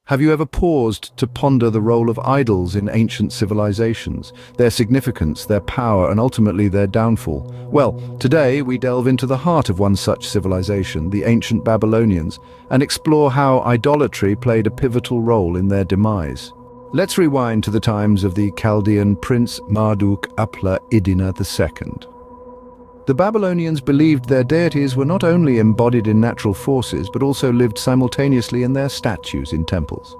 Have you ever paused to ponder the role of idols in ancient civilizations, their significance, their power, and ultimately their downfall? Well, today we delve into the heart of one such civilization, the ancient Babylonians, and explore how idolatry played a pivotal role in their demise. Let's rewind to the times of the Chaldean prince Marduk-apla-iddina II. The Babylonians believed their deities were not only embodied in natural forces, but also lived simultaneously in their statues in temples.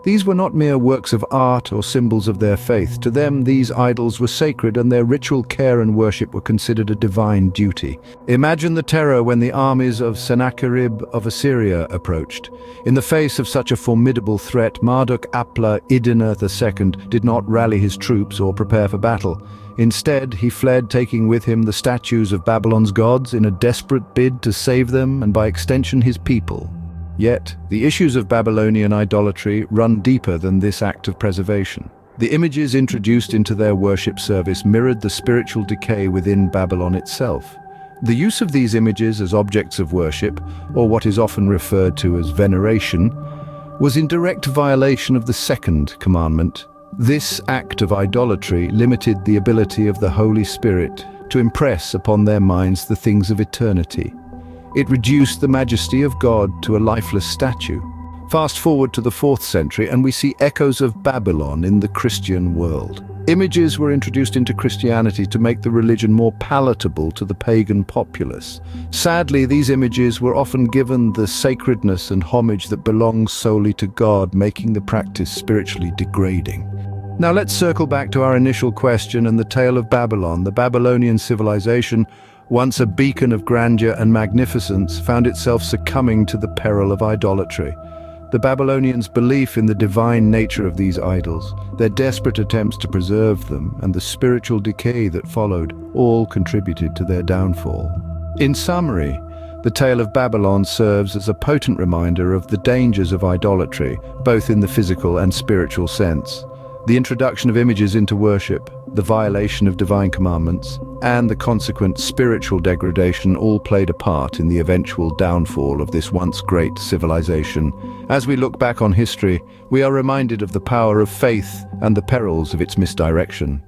These were not mere works of art or symbols of their faith. To them, these idols were sacred, and their ritual care and worship were considered a divine duty. Imagine the terror when the armies of Sennacherib of Assyria approached. In the face of such a formidable threat, Marduk-apla-iddina II did not rally his troops or prepare for battle. Instead, he fled, taking with him the statues of Babylon's gods in a desperate bid to save them and by extension his people. Yet, the issues of Babylonian idolatry run deeper than this act of preservation. The images introduced into their worship service mirrored the spiritual decay within Babylon itself. The use of these images as objects of worship, or what is often referred to as veneration, was in direct violation of the second commandment. This act of idolatry limited the ability of the Holy Spirit to impress upon their minds the things of eternity. It reduced the majesty of God to a lifeless statue. Fast forward to the 4th century and we see echoes of Babylon in the Christian world. Images were introduced into Christianity to make the religion more palatable to the pagan populace. Sadly, these images were often given the sacredness and homage that belongs solely to God, making the practice spiritually degrading. Now let's circle back to our initial question and the tale of Babylon. The Babylonian civilization, once a beacon of grandeur and magnificence, found itself succumbing to the peril of idolatry. The Babylonians' belief in the divine nature of these idols, their desperate attempts to preserve them, and the spiritual decay that followed, all contributed to their downfall. In summary, the tale of Babylon serves as a potent reminder of the dangers of idolatry, both in the physical and spiritual sense. The introduction of images into worship, the violation of divine commandments, and the consequent spiritual degradation all played a part in the eventual downfall of this once great civilization. As we look back on history, we are reminded of the power of faith and the perils of its misdirection.